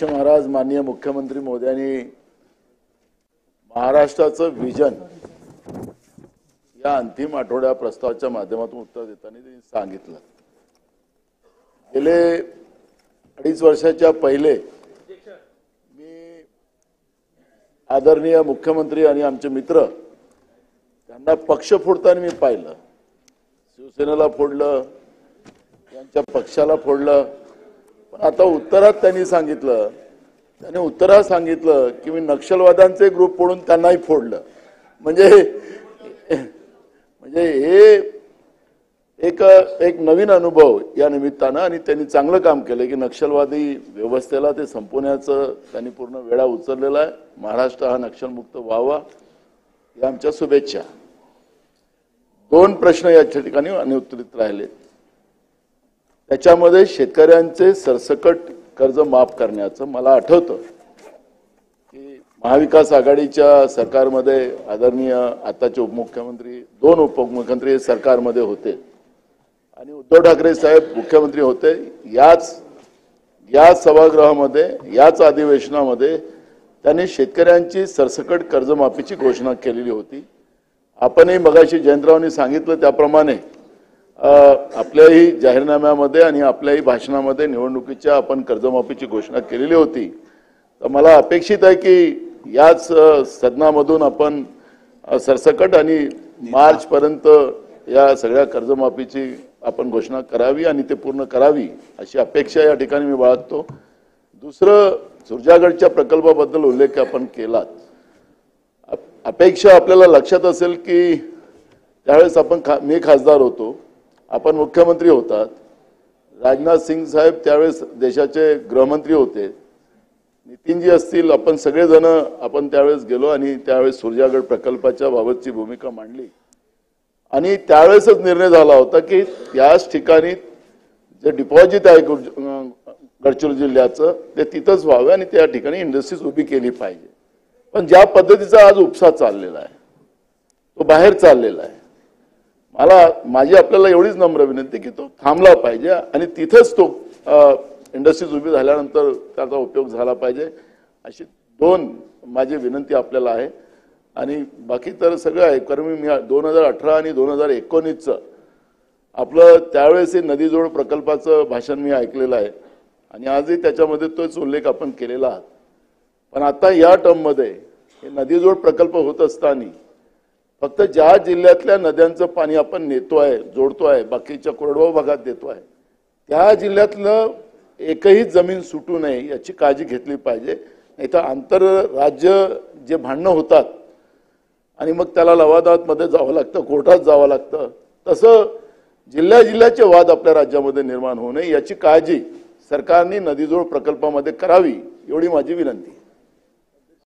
महाराज माननीय मुख्यमंत्री महोदयांनी महाराष्ट्राचं विजन या अंतिम आठवड्या प्रस्तावाच्या माध्यमातून उत्तर देताना त्यांनी सांगितलं। गेले 2.5 वर्षाच्या पहिले मी आदरणीय मुख्यमंत्री आणि आमचे मित्र त्यांना पक्ष फोडताना मी पाहिलं। शिवसेनेला फोडलं, त्यांच्या पक्षाला फोडलं, पण आता उत्तरात त्यांनी सांगितलं की मी नक्षलवाद्यांचे ग्रुप फोडून त्यांनाही फोडलं। म्हणजे हे एक नवीन अनुभव या निमित्तानं, आणि त्यांनी चांगलं काम केलं की नक्षलवादी व्यवस्थेला ते संपवण्याचं त्यांनी पूर्ण वेळा उचललेला आहे। महाराष्ट्र हा नक्षलमुक्त व्हावा या आमच्या शुभेच्छा। 2 प्रश्न या ठिकाणी अनुत्तरित राहिले। त्याच्यामध्ये शेतकऱ्यांचे सरसकट कर्ज माफ करण्याचं मला आठवतं की महाविकास आघाडीच्या सरकारमध्ये आदरणीय आताचे उपमुख्यमंत्री 2 उपमुख्यमंत्री सरकारमध्ये होते आणि उद्धव ठाकरे साहेब मुख्यमंत्री होते। याच सभागृहामध्ये याच अधिवेशनामध्ये त्यांनी शेतकऱ्यांची सरसकट कर्जमाफीची घोषणा केलेली होती। आपणही मगाशी जयंतरावांनी सांगितलं त्याप्रमाणे आपल्याही जाहीरनाम्यामध्ये आणि आपल्याही भाषणामध्ये निवडणुकीच्या आपण कर्जमाफीची घोषणा केलेली होती। तर मला अपेक्षित आहे की याच सदनामधून आपण सरसकट आणि मार्च पर्यंत या सगळ्या कर्जमाफीची आपण घोषणा करावी आणि ते पूर्ण करावी अशी अपेक्षा या ठिकाणी मी बाळगतो। दुसरं, सुरजागडच्या प्रकल्पाबद्दल उल्लेख आपण केलात। अपेक्षा आपल्याला लक्षात असेल की त्यावेळेस मी खासदार होतो, आपण मुख्यमंत्री होतात, राजनाथ सिंग साहेब त्यावेळेस देशाचे गृहमंत्री होते, नितीनजी असतील, आपण सगळेजण आपण त्यावेळेस गेलो आणि त्यावेळेस सुरजागड प्रकल्पाच्या बाबतची भूमिका मांडली आणि त्यावेळेसच निर्णय झाला होता की त्याच ठिकाणी जे डिपॉझिट आहे गडचिरोली जिल्ह्याचं ते तिथंच व्हावे आणि त्या ठिकाणी इंडस्ट्रीज उभी केली पाहिजे। पण ज्या पद्धतीचा आज उपसा चाललेला आहे तो बाहेर चाललेला आहे, माझी आपल्याला एवढीच नम्र विनंती की तो थांबला पाहिजे आणि तिथेच तो इंडस्ट्रीज उभी झाल्यानंतर त्याचा उपयोग झाला पाहिजे अशी 2 माझी विनंती आपल्याला आहे। आणि बाकी तर सगळं आहे, कारण मी 2018 आणि 2019चं आपलं त्यावेळेस नदी जोड प्रकल्पाचं भाषण मी ऐकलेलं आहे आणि आजही त्याच्यामध्ये तोच उल्लेख आपण केलेला आहे। पण आता या टर्ममध्ये हे नदी जोड प्रकल्प होत असताना फक्त ज्या जिल्ह्यातल्या नद्यांचं पाणी आपण नेतोय, जोडतोय, बाकीच्या कोरडवाहू भागात देतोय, त्या जिल्ह्यातलं एकही जमीन सुटू नये याची काळजी घेतली पाहिजे। नाही तर आंतरराज्य जे भांडणं होतात आणि मग त्याला लवादामध्ये जावं लागतं, कोर्टात जावं लागतं, तसं जिल्ह्याचे वाद आपल्या राज्यामध्ये निर्माण होऊ नये याची काळजी सरकारने नदीजोड प्रकल्पामध्ये करावी एवढी माझी विनंती।